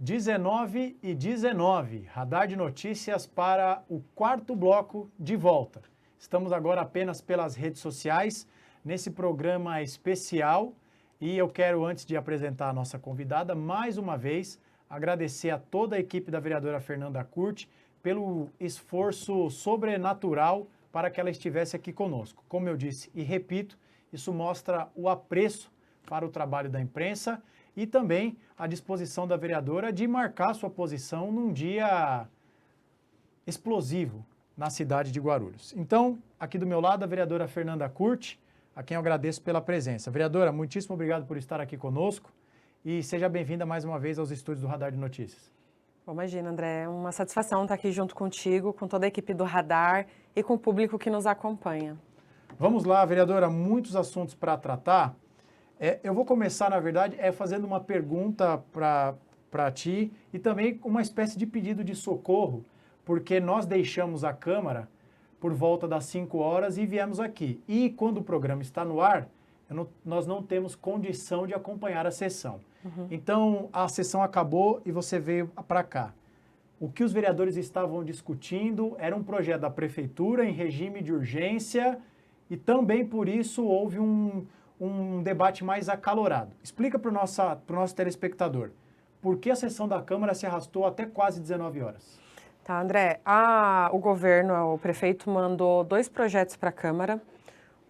19h19, Radar de Notícias para o quarto bloco de volta. Estamos agora apenas pelas redes sociais, nesse programa especial, e eu quero, antes de apresentar a nossa convidada, mais uma vez, agradecer a toda a equipe da vereadora Fernanda Curti pelo esforço sobrenatural para que ela estivesse aqui conosco. Como eu disse e repito, isso mostra o apreço para o trabalho da imprensa e também a disposição da vereadora de marcar sua posição num dia explosivo na cidade de Guarulhos. Então, aqui do meu lado, a vereadora Fernanda Curti, a quem eu agradeço pela presença. Vereadora, muitíssimo obrigado por estar aqui conosco e seja bem-vinda mais uma vez aos estúdios do Radar de Notícias. Bom, imagina, André, é uma satisfação estar aqui junto contigo, com toda a equipe do Radar e com o público que nos acompanha. Vamos lá, vereadora, muitos assuntos para tratar. Eu vou começar, na verdade, fazendo uma pergunta para ti e também uma espécie de pedido de socorro, porque nós deixamos a Câmara por volta das 5 horas e viemos aqui. E quando o programa está no ar, nós não temos condição de acompanhar a sessão. Então, a sessão acabou e você veio para cá. O que os vereadores estavam discutindo era um projeto da Prefeitura em regime de urgência e também por isso houve um debate mais acalorado. Explica para o nosso telespectador, por que a sessão da Câmara se arrastou até quase 19 horas? Tá, André, o governo, o prefeito mandou 2 projetos para a Câmara,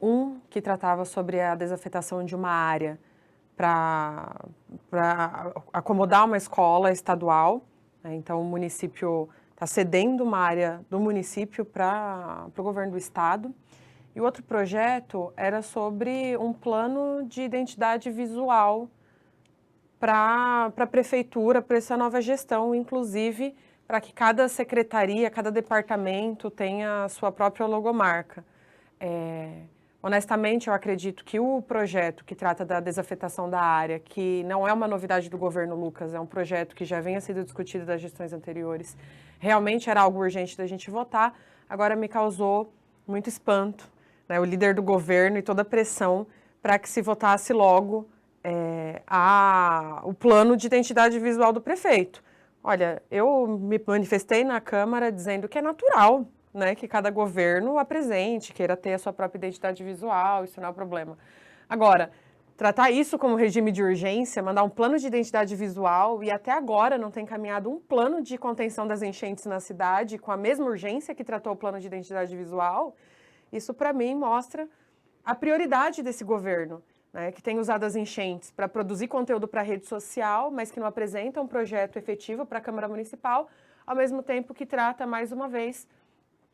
um que tratava sobre a desafetação de uma área para acomodar uma escola estadual, né? Então o município está cedendo uma área do município para o governo do estado. E o outro projeto era sobre um plano de identidade visual para a prefeitura, para essa nova gestão, inclusive para que cada secretaria, cada departamento tenha a sua própria logomarca. Honestamente, eu acredito que o projeto que trata da desafetação da área, que não é uma novidade do governo Lucas, é um projeto que já vinha sendo discutido das gestões anteriores, realmente era algo urgente da gente votar, agora me causou muito espanto, né, o líder do governo e toda a pressão para que se votasse logo o plano de identidade visual do prefeito. Olha, eu me manifestei na Câmara dizendo que é natural, né, que cada governo apresente, queira ter a sua própria identidade visual, isso não é um problema. Agora, tratar isso como regime de urgência, mandar um plano de identidade visual e até agora não tem encaminhado um plano de contenção das enchentes na cidade com a mesma urgência que tratou o plano de identidade visual, isso para mim mostra a prioridade desse governo, né, que tem usado as enchentes para produzir conteúdo para a rede social, mas que não apresenta um projeto efetivo para a Câmara Municipal, ao mesmo tempo que trata, mais uma vez,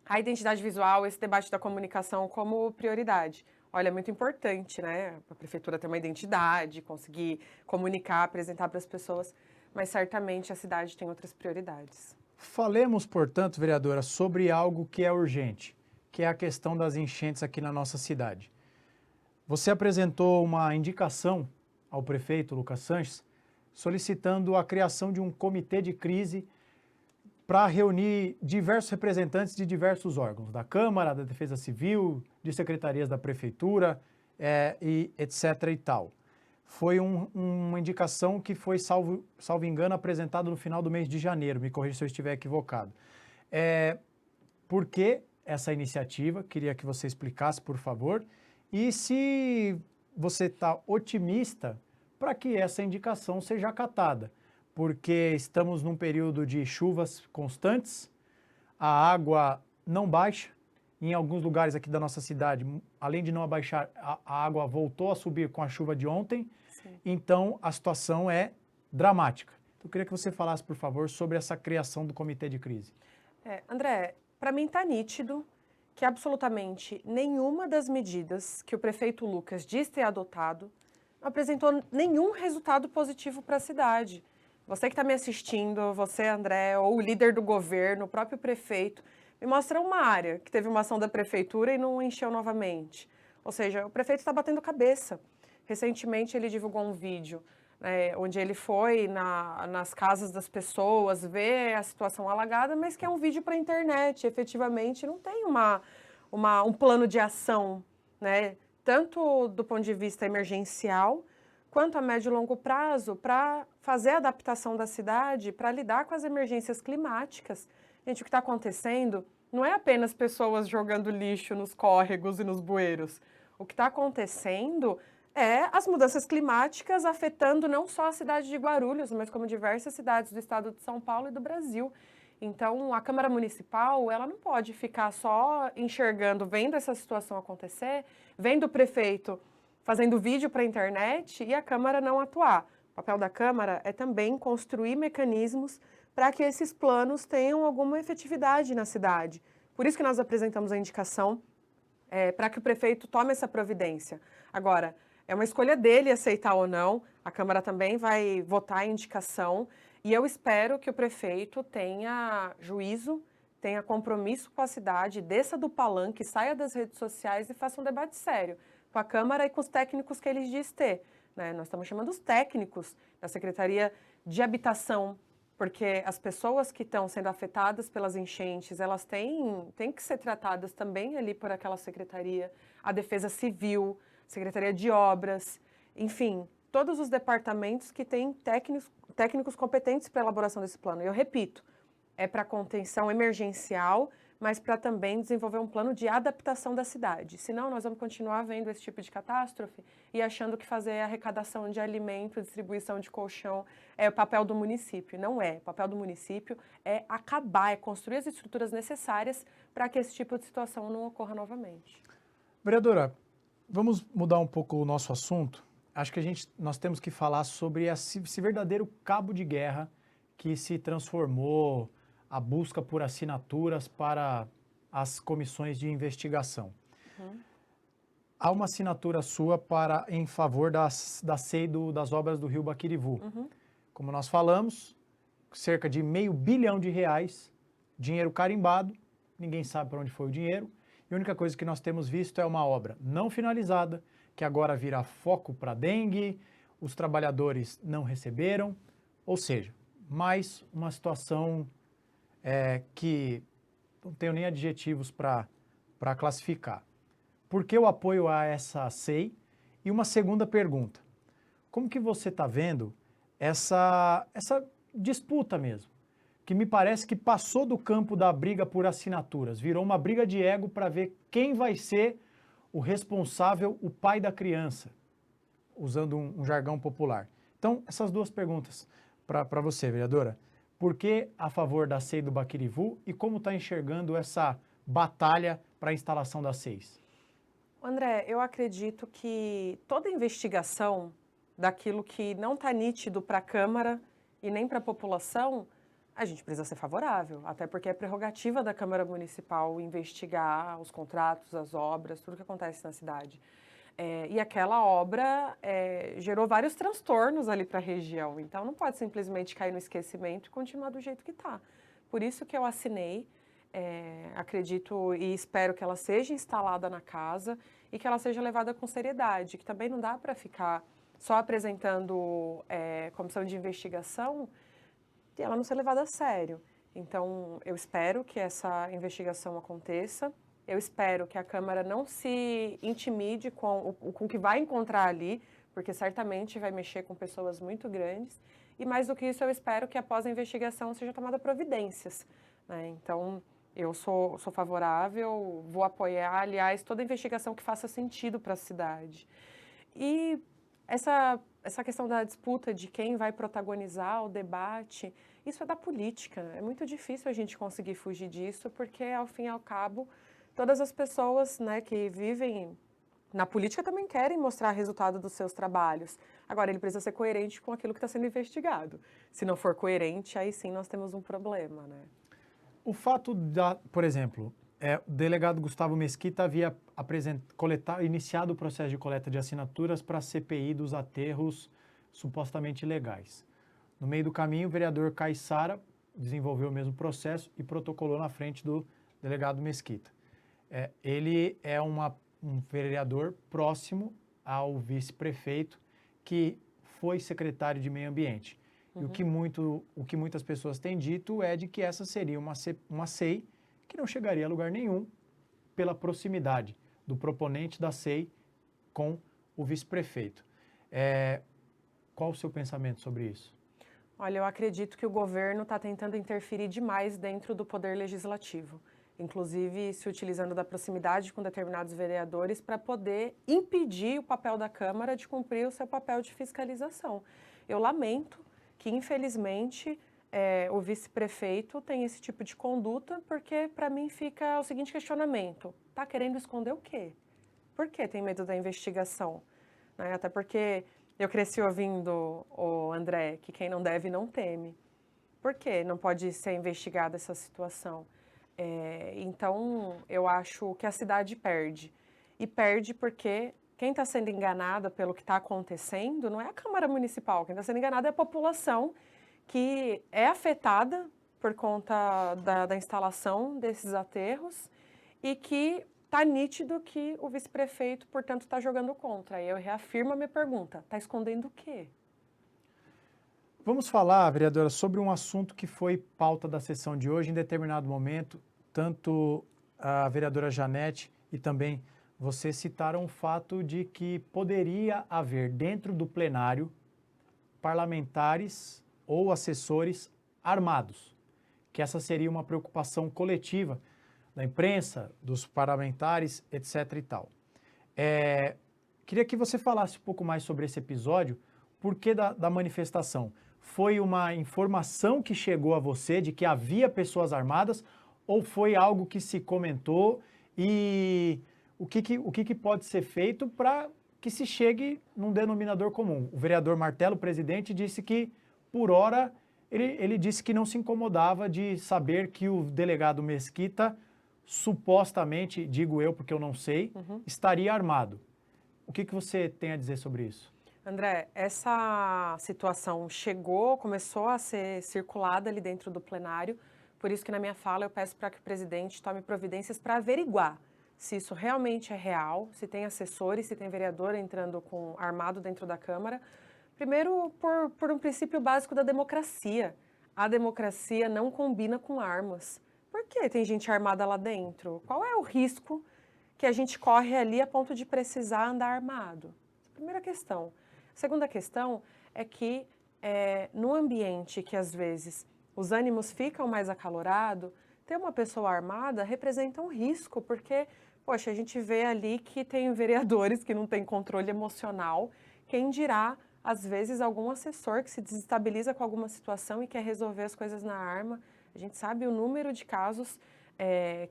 a identidade visual, esse debate da comunicação como prioridade. Olha, é muito importante, né, a prefeitura ter uma identidade, conseguir comunicar, apresentar para as pessoas, mas certamente a cidade tem outras prioridades. Falemos, portanto, vereadora, sobre algo que é urgente, que é a questão das enchentes aqui na nossa cidade. Você apresentou uma indicação ao prefeito Lucas Sanches solicitando a criação de um comitê de crise para reunir diversos representantes de diversos órgãos, da Câmara, da Defesa Civil, de secretarias da Prefeitura, e etc. e tal. Foi uma indicação que foi, salvo engano, apresentada no final do mês de janeiro, me corrija se eu estiver equivocado. Por que essa iniciativa? Queria que você explicasse, por favor. E se você está otimista para que essa indicação seja acatada, porque estamos num período de chuvas constantes, a água não baixa, em alguns lugares aqui da nossa cidade, além de não abaixar, a água voltou a subir com a chuva de ontem. Sim. Então a situação é dramática. Então eu queria que você falasse, por favor, sobre essa criação do comitê de crise. André, para mim está nítido que absolutamente nenhuma das medidas que o prefeito Lucas diz ter adotado não apresentou nenhum resultado positivo para a cidade. Você que está me assistindo, você, André, ou o líder do governo, o próprio prefeito, me mostra uma área que teve uma ação da prefeitura e não encheu novamente. Ou seja, o prefeito está batendo cabeça. Recentemente ele divulgou um vídeo onde ele foi nas casas das pessoas, ver a situação alagada, mas que é um vídeo para a internet, efetivamente não tem um plano de ação, né? Tanto do ponto de vista emergencial, quanto a médio e longo prazo para fazer a adaptação da cidade, para lidar com as emergências climáticas. Gente, o que está acontecendo não é apenas pessoas jogando lixo nos córregos e nos bueiros. O que está acontecendo é as mudanças climáticas afetando não só a cidade de Guarulhos, mas como diversas cidades do estado de São Paulo e do Brasil. Então, a Câmara Municipal, ela não pode ficar só enxergando, vendo essa situação acontecer, vendo o prefeito fazendo vídeo para a internet e a Câmara não atuar. O papel da Câmara é também construir mecanismos para que esses planos tenham alguma efetividade na cidade. Por isso que nós apresentamos a indicação para que o prefeito tome essa providência. Agora, é uma escolha dele aceitar ou não, a Câmara também vai votar a indicação e eu espero que o prefeito tenha juízo, tenha compromisso com a cidade, desça do palanque, saia das redes sociais e faça um debate sério com a Câmara e com os técnicos que eles diz ter. Né? Nós estamos chamando os técnicos da Secretaria de Habitação, porque as pessoas que estão sendo afetadas pelas enchentes, elas têm que ser tratadas também ali por aquela secretaria, a Defesa Civil, Secretaria de Obras, enfim, todos os departamentos que têm técnicos competentes para a elaboração desse plano. E eu repito, é para contenção emergencial, mas para também desenvolver um plano de adaptação da cidade. Senão, nós vamos continuar vendo esse tipo de catástrofe e achando que fazer arrecadação de alimento, distribuição de colchão é o papel do município. Não é. O papel do município é acabar, é construir as estruturas necessárias para que esse tipo de situação não ocorra novamente. Vereadora, vamos mudar um pouco o nosso assunto. Acho que nós temos que falar sobre esse verdadeiro cabo de guerra que se transformou a busca por assinaturas para as comissões de investigação. Há uma assinatura sua em favor da SEI das obras do Rio Baquirivu. Como nós falamos, cerca de R$500 bilhão, dinheiro carimbado, ninguém sabe para onde foi o dinheiro, e a única coisa que nós temos visto é uma obra não finalizada, que agora vira foco para dengue, os trabalhadores não receberam, ou seja, mais uma situação que não tenho nem adjetivos para classificar. Por que o apoio a essa SEI? E uma segunda pergunta, como que você está vendo essa disputa mesmo? Que me parece que passou do campo da briga por assinaturas, virou uma briga de ego para ver quem vai ser o responsável, o pai da criança, usando um jargão popular. Então, essas duas perguntas para você, vereadora. Por que a favor da SEI do Baquirivu e como está enxergando essa batalha para a instalação das SEIs? André, eu acredito que toda investigação daquilo que não está nítido para a Câmara e nem para a população, a gente precisa ser favorável, até porque é prerrogativa da Câmara Municipal investigar os contratos, as obras, tudo que acontece na cidade. E aquela obra gerou vários transtornos ali para a região, então não pode simplesmente cair no esquecimento e continuar do jeito que está. Por isso que eu assinei, acredito e espero que ela seja instalada na casa e que ela seja levada com seriedade, que também não dá para ficar só apresentando comissão de investigação e ela não ser levada a sério. Então, eu espero que essa investigação aconteça. Eu espero que a Câmara não se intimide com o que vai encontrar ali, porque certamente vai mexer com pessoas muito grandes. E mais do que isso, eu espero que após a investigação seja tomada providências. Né? Então, eu sou favorável, vou apoiar, aliás, toda investigação que faça sentido para a cidade. E essa questão da disputa de quem vai protagonizar o debate, isso é da política. É muito difícil a gente conseguir fugir disso, porque, ao fim e ao cabo, todas as pessoas, né, que vivem na política também querem mostrar resultado dos seus trabalhos. Agora, ele precisa ser coerente com aquilo que está sendo investigado. Se não for coerente, aí sim nós temos um problema, né? O fato por exemplo, o delegado Gustavo Mesquita havia iniciado o processo de coleta de assinaturas para a CPI dos aterros supostamente ilegais. No meio do caminho, o vereador Caiçara desenvolveu o mesmo processo e protocolou na frente do delegado Mesquita. Ele é um vereador próximo ao vice-prefeito que foi secretário de Meio Ambiente. E o que muitas pessoas têm dito é de que essa seria uma SEI que não chegaria a lugar nenhum pela proximidade do proponente da SEI com o vice-prefeito. Qual o seu pensamento sobre isso? Olha, eu acredito que o governo está tentando interferir demais dentro do poder legislativo, inclusive se utilizando da proximidade com determinados vereadores para poder impedir o papel da Câmara de cumprir o seu papel de fiscalização. Eu lamento que, infelizmente, o vice-prefeito tem esse tipo de conduta, porque para mim fica o seguinte questionamento: está querendo esconder o quê? Por que tem medo da investigação? Né? Até porque eu cresci ouvindo o André, que quem não deve não teme. Por que não pode ser investigada essa situação? Então, eu acho que a cidade perde. E perde porque quem está sendo enganada pelo que está acontecendo não é a Câmara Municipal. Quem está sendo enganada é a população, que é afetada por conta da instalação desses aterros e que está nítido que o vice-prefeito, portanto, está jogando contra. E eu reafirmo a minha pergunta: está escondendo o quê? Vamos falar, vereadora, sobre um assunto que foi pauta da sessão de hoje. Em determinado momento, tanto a vereadora Janete e também você citaram o fato de que poderia haver dentro do plenário parlamentares ou assessores armados, que essa seria uma preocupação coletiva da imprensa, dos parlamentares, etc. e tal. Queria que você falasse um pouco mais sobre esse episódio, por que da manifestação. Foi uma informação que chegou a você de que havia pessoas armadas ou foi algo que se comentou e o que pode ser feito para que se chegue num denominador comum? O vereador Martello, presidente, disse que, por hora, ele disse que não se incomodava de saber que o delegado Mesquita, supostamente, digo eu porque eu não sei, estaria armado. O que você tem a dizer sobre isso? André, essa situação começou a ser circulada ali dentro do plenário, por isso que na minha fala eu peço para que o presidente tome providências para averiguar se isso realmente é real, se tem assessores, se tem vereador entrando armado dentro da Câmara. Primeiro, por um princípio básico da democracia. A democracia não combina com armas. Por que tem gente armada lá dentro? Qual é o risco que a gente corre ali a ponto de precisar andar armado? Primeira questão. Segunda questão é que no ambiente que às vezes os ânimos ficam mais acalorados, ter uma pessoa armada representa um risco, porque, poxa, a gente vê ali que tem vereadores que não têm controle emocional, quem dirá, às vezes, algum assessor que se desestabiliza com alguma situação e quer resolver as coisas na arma. A gente sabe o número de casos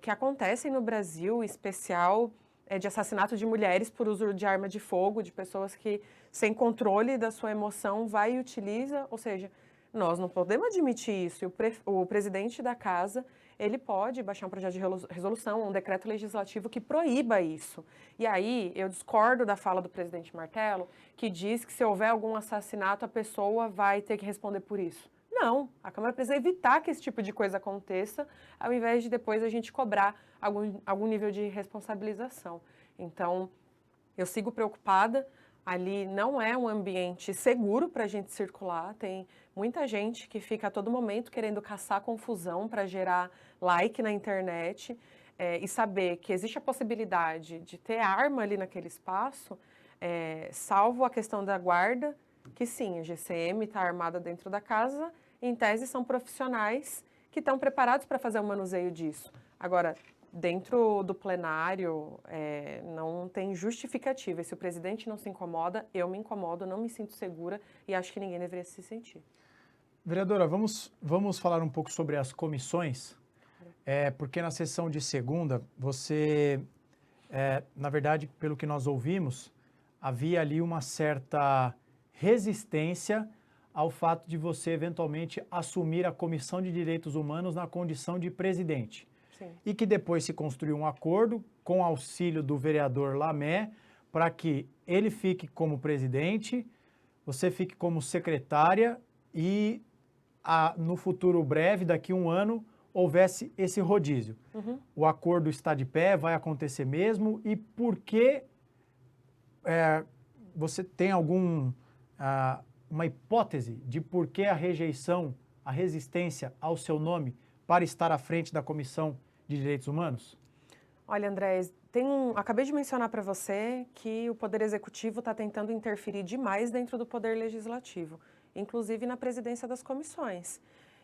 que acontecem no Brasil, em especial de assassinato de mulheres por uso de arma de fogo, de pessoas que, sem controle da sua emoção, vai e utiliza. Ou seja, nós não podemos admitir isso. E o presidente da casa, ele pode baixar um projeto de resolução, um decreto legislativo que proíba isso. E aí, eu discordo da fala do presidente Martello, que diz que se houver algum assassinato, a pessoa vai ter que responder por isso. Não, a Câmara precisa evitar que esse tipo de coisa aconteça, ao invés de depois a gente cobrar algum nível de responsabilização. Então, eu sigo preocupada. Ali não é um ambiente seguro para a gente circular, tem muita gente que fica a todo momento querendo caçar confusão para gerar like na internet, e saber que existe a possibilidade de ter arma ali naquele espaço, salvo a questão da guarda, que sim, a GCM está armada dentro da casa, em tese são profissionais que estão preparados para fazer o manuseio disso. Agora, dentro do plenário, não tem justificativa. E se o presidente não se incomoda, eu me incomodo, não me sinto segura e acho que ninguém deveria se sentir. Vereadora, vamos falar um pouco sobre as comissões, porque na sessão de segunda, você, na verdade, pelo que nós ouvimos, havia ali uma certa resistência ao fato de você eventualmente assumir a Comissão de Direitos Humanos na condição de presidente. Sim. E que depois se construiu um acordo com auxílio do vereador Lamé para que ele fique como presidente, você fique como secretária e no futuro breve, daqui a um ano, houvesse esse rodízio. O acordo está de pé, vai acontecer mesmo e por que você tem uma hipótese de por que a rejeição, a resistência ao seu nome para estar à frente da Comissão de Direitos Humanos? Olha, André, Acabei de mencionar para você que o Poder Executivo está tentando interferir demais dentro do Poder Legislativo, inclusive na presidência das comissões.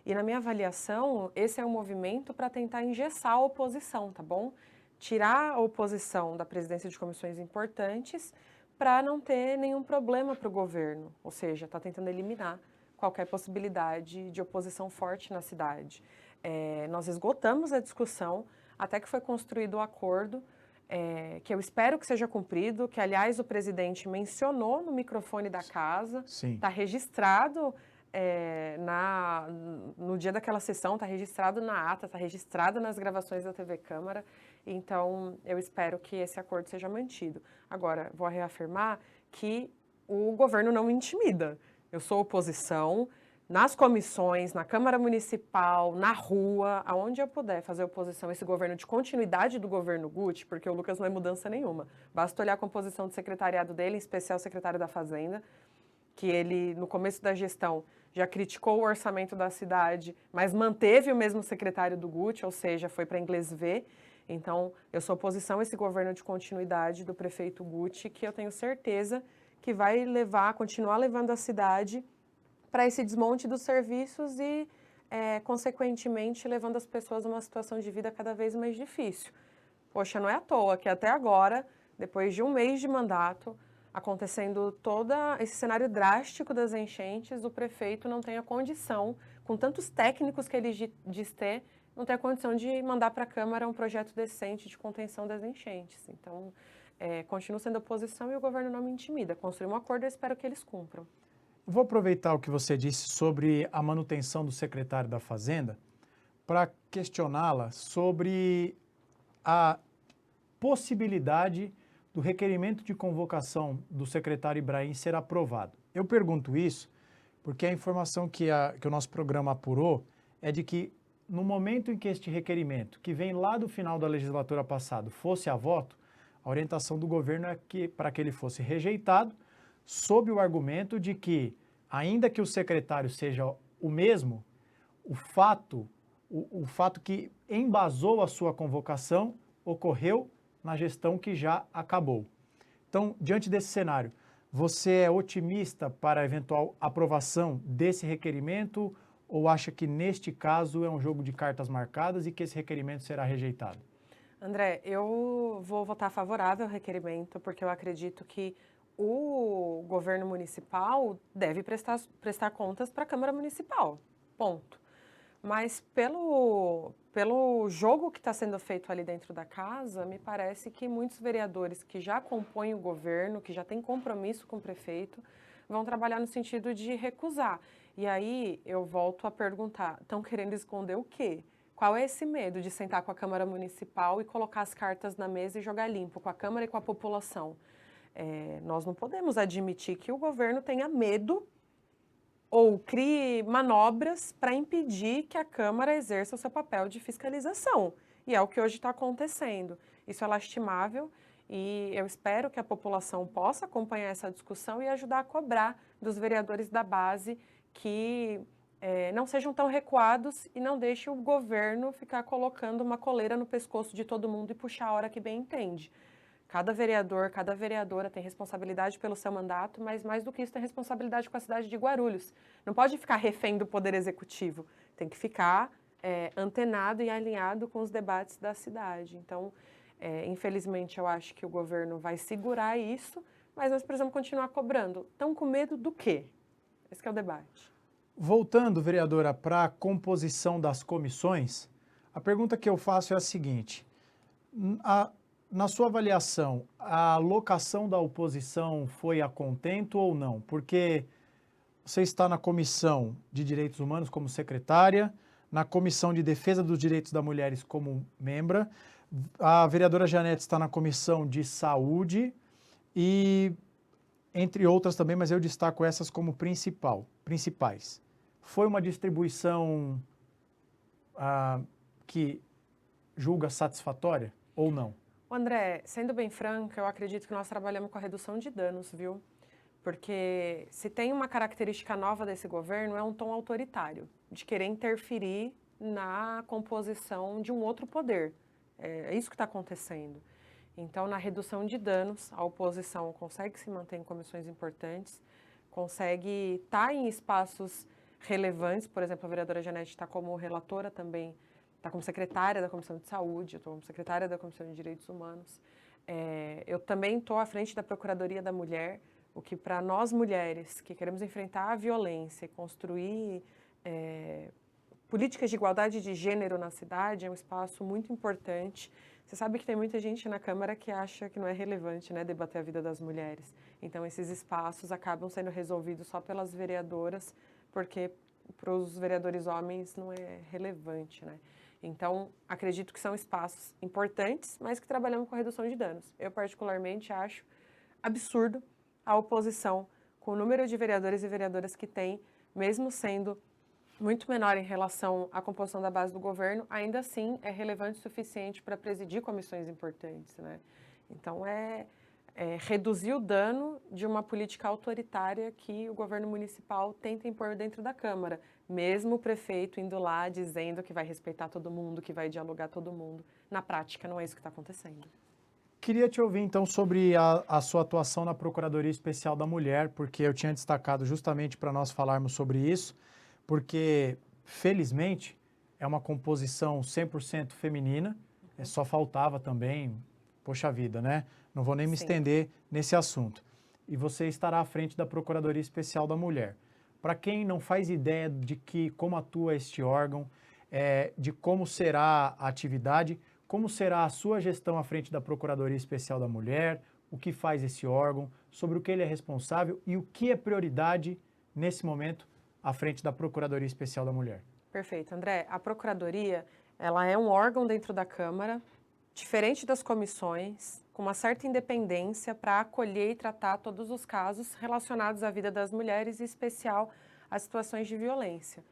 E na minha avaliação, esse é um movimento para tentar engessar a oposição, tá bom? Tirar a oposição da presidência de comissões importantes para não ter nenhum problema para o governo, ou seja, está tentando eliminar qualquer possibilidade de oposição forte na cidade. Nós esgotamos a discussão até que foi construído o acordo, que eu espero que seja cumprido, que, aliás, o presidente mencionou no microfone da casa, está registrado no dia daquela sessão, está registrado na ata, está registrado nas gravações da TV Câmara, então eu espero que esse acordo seja mantido. Agora, vou reafirmar que o governo não me intimida. Eu sou oposição, nas comissões, na Câmara Municipal, na rua, aonde eu puder fazer oposição a esse governo de continuidade do governo Guti, porque o Lucas não é mudança nenhuma. Basta olhar a composição do secretariado dele, em especial o secretário da Fazenda, que ele, no começo da gestão, já criticou o orçamento da cidade, mas manteve o mesmo secretário do Guti, ou seja, foi para inglês ver. Então, eu sou oposição a esse governo de continuidade do prefeito Guti, que eu tenho certeza que vai continuar levando a cidade para esse desmonte dos serviços e, consequentemente, levando as pessoas a uma situação de vida cada vez mais difícil. Poxa, não é à toa que até agora, depois de um mês de mandato, acontecendo todo esse cenário drástico das enchentes, o prefeito não tem a condição, com tantos técnicos que ele diz ter, não tem a condição de mandar para a Câmara um projeto decente de contenção das enchentes. Então, continuo sendo oposição e o governo não me intimida. Construir um acordo, eu espero que eles cumpram. Vou aproveitar o que você disse sobre a manutenção do secretário da Fazenda para questioná-la sobre a possibilidade do requerimento de convocação do secretário Ibrahim ser aprovado. Eu pergunto isso porque a informação que o nosso programa apurou é de que no momento em que este requerimento, que vem lá do final da legislatura passada, fosse a voto, a orientação do governo é que para que ele fosse rejeitado, sob o argumento de que, ainda que o secretário seja o mesmo, o fato que embasou a sua convocação ocorreu na gestão que já acabou. Então, diante desse cenário, você é otimista para a eventual aprovação desse requerimento ou acha que, neste caso, é um jogo de cartas marcadas e que esse requerimento será rejeitado? André, eu vou votar favorável ao requerimento, porque eu acredito que o governo municipal deve prestar contas para a Câmara Municipal, ponto. Mas pelo jogo que está sendo feito ali dentro da casa, me parece que muitos vereadores que já compõem o governo, que já têm compromisso com o prefeito, vão trabalhar no sentido de recusar. E aí eu volto a perguntar, estão querendo esconder o quê? Qual é esse medo de sentar com a Câmara Municipal e colocar as cartas na mesa e jogar limpo com a Câmara e com a população? Nós não podemos admitir que o governo tenha medo ou crie manobras para impedir que a Câmara exerça o seu papel de fiscalização. E é o que hoje está acontecendo. Isso é lastimável e eu espero que a população possa acompanhar essa discussão e ajudar a cobrar dos vereadores da base que não sejam tão recuados e não deixem o governo ficar colocando uma coleira no pescoço de todo mundo e puxar a hora que bem entende. Cada vereador, cada vereadora tem responsabilidade pelo seu mandato, mas mais do que isso tem responsabilidade com a cidade de Guarulhos. Não pode ficar refém do Poder Executivo, tem que ficar antenado e alinhado com os debates da cidade. Então, infelizmente, eu acho que o governo vai segurar isso, mas nós precisamos continuar cobrando. Estão com medo do quê? Esse que é o debate. Voltando, vereadora, para a composição das comissões, a pergunta que eu faço é a seguinte: na sua avaliação, a alocação da oposição foi a contento ou não? Porque você está na Comissão de Direitos Humanos como secretária, na Comissão de Defesa dos Direitos das Mulheres como membra, a vereadora Janete está na Comissão de Saúde e entre outras também, mas eu destaco essas como principais. Foi uma distribuição que julga satisfatória ou não? André, sendo bem franca, eu acredito que nós trabalhamos com a redução de danos, viu? Porque se tem uma característica nova desse governo, é um tom autoritário, de querer interferir na composição de um outro poder. É isso que está acontecendo. Então, na redução de danos, a oposição consegue se manter em comissões importantes, consegue estar em espaços relevantes. Por exemplo, a vereadora Janete está como relatora também, está como secretária da Comissão de Saúde, eu estou como secretária da Comissão de Direitos Humanos. Eu também estou à frente da Procuradoria da Mulher, o que para nós mulheres que queremos enfrentar a violência e construir políticas de igualdade de gênero na cidade é um espaço muito importante. Você sabe que tem muita gente na Câmara que acha que não é relevante, né, debater a vida das mulheres. Então, esses espaços acabam sendo resolvidos só pelas vereadoras, porque para os vereadores homens não é relevante, né? Então, acredito que são espaços importantes, mas que trabalhamos com redução de danos. Eu, particularmente, acho absurdo a oposição com o número de vereadores e vereadoras que tem, mesmo sendo muito menor em relação à composição da base do governo, ainda assim é relevante o suficiente para presidir comissões importantes, né? Então, reduzir o dano de uma política autoritária que o governo municipal tenta impor dentro da Câmara, mesmo o prefeito indo lá dizendo que vai respeitar todo mundo, que vai dialogar todo mundo. Na prática, não é isso que está acontecendo. Queria te ouvir, então, sobre a sua atuação na Procuradoria Especial da Mulher, porque eu tinha destacado justamente para nós falarmos sobre isso, porque, felizmente, é uma composição 100% feminina, só faltava também, poxa vida, né? Não vou nem me estender nesse assunto. E você estará à frente da Procuradoria Especial da Mulher. Para quem não faz ideia de como atua este órgão, de como será a atividade, como será a sua gestão à frente da Procuradoria Especial da Mulher, o que faz esse órgão, sobre o que ele é responsável e o que é prioridade nesse momento à frente da Procuradoria Especial da Mulher. Perfeito, André. A Procuradoria, ela é um órgão dentro da Câmara, diferente das comissões, com uma certa independência para acolher e tratar todos os casos relacionados à vida das mulheres, em especial às situações de violência.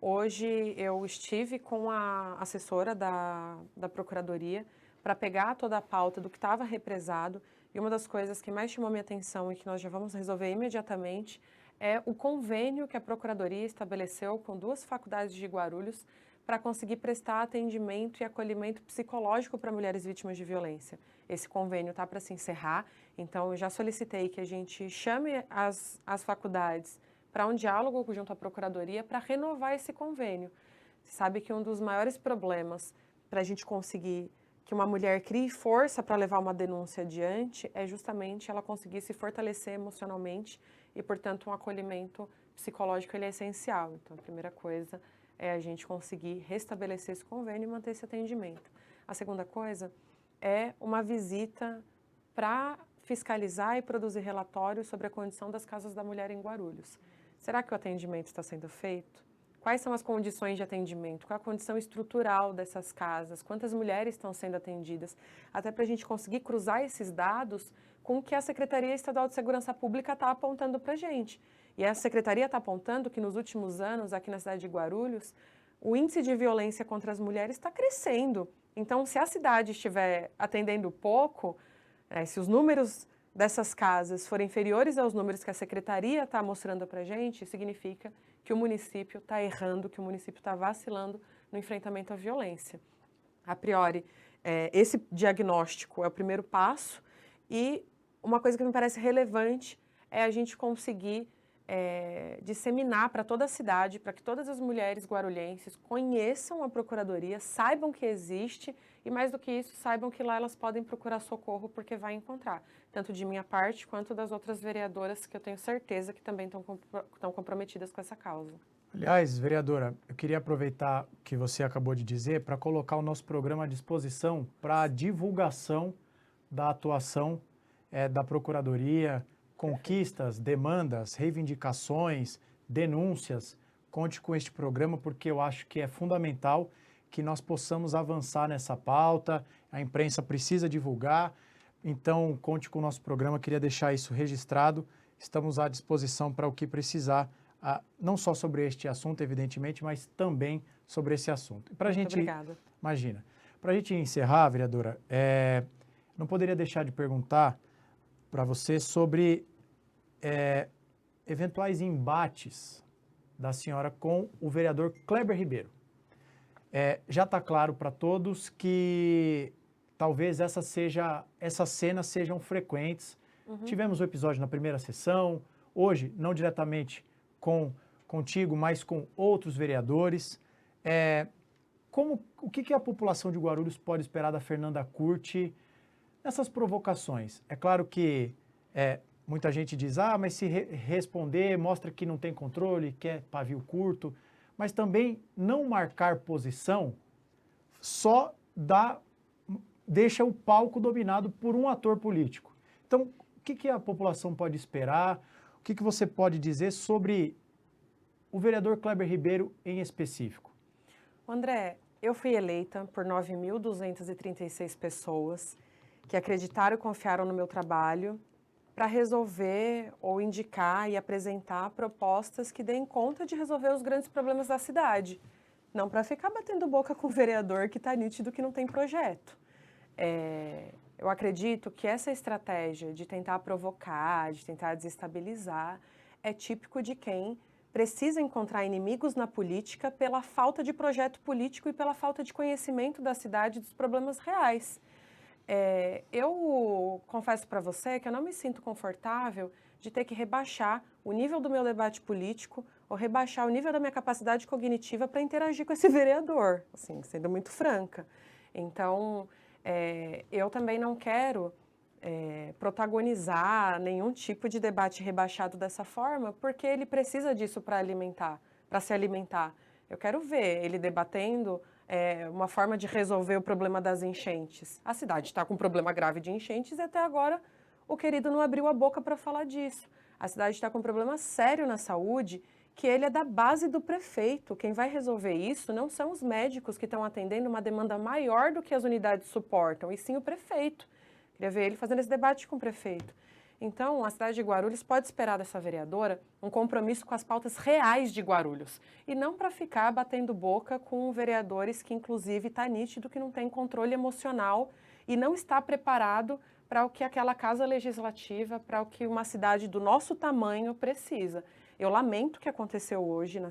Hoje eu estive com a assessora da Procuradoria para pegar toda a pauta do que estava represado, e uma das coisas que mais chamou minha atenção e que nós já vamos resolver imediatamente é o convênio que a Procuradoria estabeleceu com 2 faculdades de Guarulhos para conseguir prestar atendimento e acolhimento psicológico para mulheres vítimas de violência. Esse convênio está para se encerrar, então eu já solicitei que a gente chame as faculdades para um diálogo junto à Procuradoria para renovar esse convênio. Você sabe que um dos maiores problemas para a gente conseguir que uma mulher crie força para levar uma denúncia adiante é justamente ela conseguir se fortalecer emocionalmente e, portanto, um acolhimento psicológico ele é essencial. Então, a primeira coisa é a gente conseguir restabelecer esse convênio e manter esse atendimento. A segunda coisa é uma visita para fiscalizar e produzir relatórios sobre a condição das casas da mulher em Guarulhos. Será que o atendimento está sendo feito? Quais são as condições de atendimento? Qual a condição estrutural dessas casas? Quantas mulheres estão sendo atendidas? Até para a gente conseguir cruzar esses dados com o que a Secretaria Estadual de Segurança Pública está apontando para a gente. E a Secretaria está apontando que nos últimos anos, aqui na cidade de Guarulhos, o índice de violência contra as mulheres está crescendo. Então, se a cidade estiver atendendo pouco, se os números dessas casas forem inferiores aos números que a Secretaria está mostrando para a gente, significa que o município está errando, que o município está vacilando no enfrentamento à violência. A priori, esse diagnóstico é o primeiro passo e uma coisa que me parece relevante é a gente conseguir disseminar para toda a cidade, para que todas as mulheres guarulhenses conheçam a Procuradoria, saibam que existe e, mais do que isso, saibam que lá elas podem procurar socorro porque vai encontrar, tanto de minha parte quanto das outras vereadoras que eu tenho certeza que também estão comprometidas com essa causa. Aliás, vereadora, eu queria aproveitar o que você acabou de dizer para colocar o nosso programa à disposição para a divulgação da atuação da Procuradoria, conquistas, demandas, reivindicações, denúncias. Conte com este programa porque eu acho que é fundamental que nós possamos avançar nessa pauta, a imprensa precisa divulgar, então conte com o nosso programa, queria deixar isso registrado, estamos à disposição para o que precisar, não só sobre este assunto, evidentemente, mas também sobre esse assunto. Muito obrigada. Imagina, para a gente encerrar, vereadora, não poderia deixar de perguntar para você sobre eventuais embates da senhora com o vereador Kleber Ribeiro. Já está claro para todos que talvez essas cenas sejam frequentes. Tivemos o episódio na primeira sessão, hoje, não diretamente contigo, mas com outros vereadores. O que a população de Guarulhos pode esperar da Fernanda Curti nessas provocações? É claro que muita gente diz, mas se responder mostra que não tem controle, que é pavio curto, mas também não marcar posição só deixa o palco dominado por um ator político. Então, o que a população pode esperar? O que você pode dizer sobre o vereador Kleber Ribeiro em específico? André, eu fui eleita por 9.236 pessoas que acreditaram e confiaram no meu trabalho para resolver ou indicar e apresentar propostas que deem conta de resolver os grandes problemas da cidade. Não para ficar batendo boca com o vereador que está nítido que não tem projeto. Eu acredito que essa estratégia de tentar provocar, de tentar desestabilizar, é típico de quem precisa encontrar inimigos na política pela falta de projeto político e pela falta de conhecimento da cidade e dos problemas reais. Eu confesso para você que eu não me sinto confortável de ter que rebaixar o nível do meu debate político ou rebaixar o nível da minha capacidade cognitiva para interagir com esse vereador, assim, sendo muito franca. Então, eu também não quero protagonizar nenhum tipo de debate rebaixado dessa forma, porque ele precisa disso para se alimentar. Eu quero ver ele debatendo uma forma de resolver o problema das enchentes. A cidade está com um problema grave de enchentes e até agora o querido não abriu a boca para falar disso. A cidade está com um problema sério na saúde, que ele é da base do prefeito. Quem vai resolver isso não são os médicos que estão atendendo uma demanda maior do que as unidades suportam, e sim o prefeito. Queria ver ele fazendo esse debate com o prefeito. Então, a cidade de Guarulhos pode esperar dessa vereadora um compromisso com as pautas reais de Guarulhos, e não para ficar batendo boca com vereadores que, inclusive, está nítido que não tem controle emocional e não está preparado para o que aquela casa legislativa, para o que uma cidade do nosso tamanho precisa. Eu lamento o que aconteceu hoje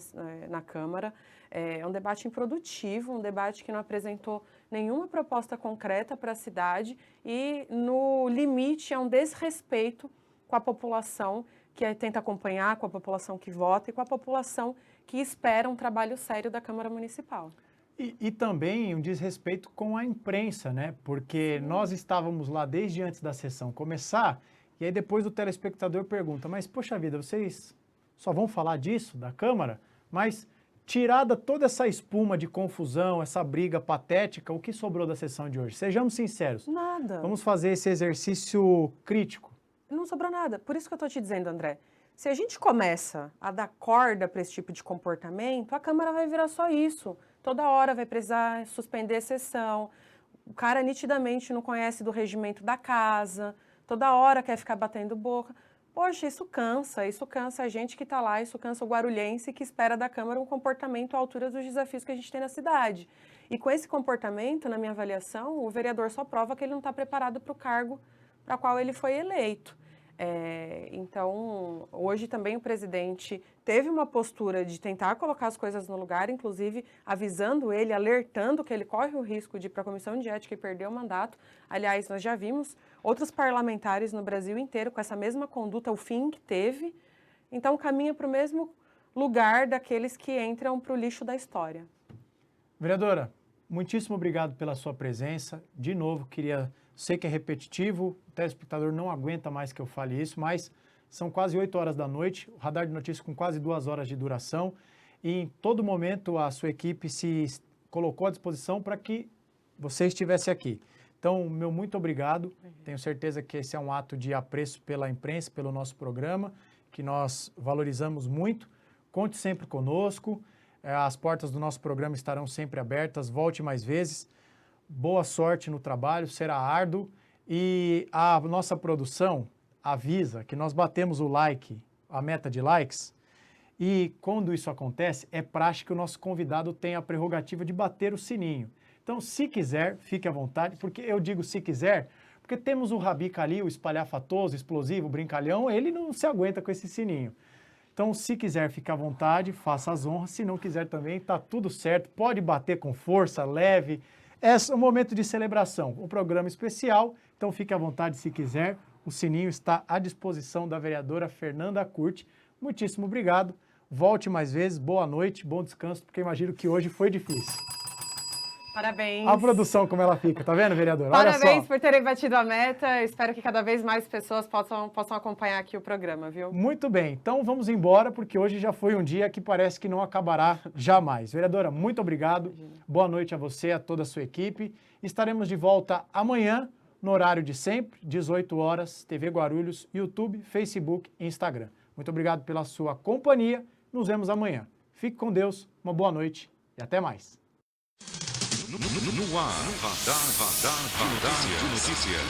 na Câmara. É um debate improdutivo, um debate que não apresentou nenhuma proposta concreta para a cidade e, no limite, é um desrespeito com a população que tenta acompanhar, com a população que vota e com a população que espera um trabalho sério da Câmara Municipal. E também um desrespeito com a imprensa, né? Porque nós estávamos lá desde antes da sessão começar, e aí depois o telespectador pergunta, mas, poxa vida, vocês só vão falar disso, da Câmara? Mas, tirada toda essa espuma de confusão, essa briga patética, o que sobrou da sessão de hoje? Sejamos sinceros. Nada. Vamos fazer esse exercício crítico. Não sobrou nada. Por isso que eu estou te dizendo, André. Se a gente começa a dar corda para esse tipo de comportamento, a Câmara vai virar só isso. Toda hora vai precisar suspender a sessão. O cara nitidamente não conhece do regimento da casa. Toda hora quer ficar batendo boca. Poxa, isso cansa a gente que está lá, isso cansa o guarulhense que espera da Câmara um comportamento à altura dos desafios que a gente tem na cidade. E com esse comportamento, na minha avaliação, o vereador só prova que ele não está preparado para o cargo para o qual ele foi eleito. Então, hoje também o presidente teve uma postura de tentar colocar as coisas no lugar, inclusive avisando ele, alertando que ele corre o risco de ir para a comissão de ética e perder o mandato. Aliás, nós já vimos outros parlamentares no Brasil inteiro com essa mesma conduta, o fim que teve. Então, caminha para o mesmo lugar daqueles que entram para o lixo da história. Vereadora, muitíssimo obrigado pela sua presença. De novo, sei que é repetitivo, o telespectador não aguenta mais que eu fale isso, mas são quase 8 horas da noite, o Radar de Notícias com quase 2 horas de duração, e em todo momento a sua equipe se colocou à disposição para que você estivesse aqui. Então, meu muito obrigado, tenho certeza que esse é um ato de apreço pela imprensa, pelo nosso programa, que nós valorizamos muito. Conte sempre conosco, as portas do nosso programa estarão sempre abertas, volte mais vezes. Boa sorte no trabalho, será árduo, e a nossa produção avisa que nós batemos o like, a meta de likes, e quando isso acontece, é praxe que o nosso convidado tenha a prerrogativa de bater o sininho. Então, se quiser, fique à vontade, porque eu digo se quiser, porque temos o Rabica ali, o espalhafatoso, explosivo, o brincalhão, ele não se aguenta com esse sininho. Então, se quiser, fique à vontade, faça as honras, se não quiser também, tá tudo certo, pode bater com força, leve. É um momento de celebração, um programa especial, então fique à vontade se quiser. O sininho está à disposição da vereadora Fernanda Curti. Muitíssimo obrigado. Volte mais vezes, boa noite, bom descanso, porque imagino que hoje foi difícil. Parabéns. A produção como ela fica, tá vendo, vereadora? Parabéns Olha só. por terem batido a meta. Espero que cada vez mais pessoas possam acompanhar aqui o programa, viu? Muito bem, então vamos embora, porque hoje já foi um dia que parece que não acabará jamais. Vereadora, muito obrigado. Boa noite a você, a toda a sua equipe. Estaremos de volta amanhã, no horário de sempre, 18 horas, TV Guarulhos, YouTube, Facebook e Instagram. Muito obrigado pela sua companhia. Nos vemos amanhã. Fique com Deus, uma boa noite e até mais. No ar, Radar de Notícias.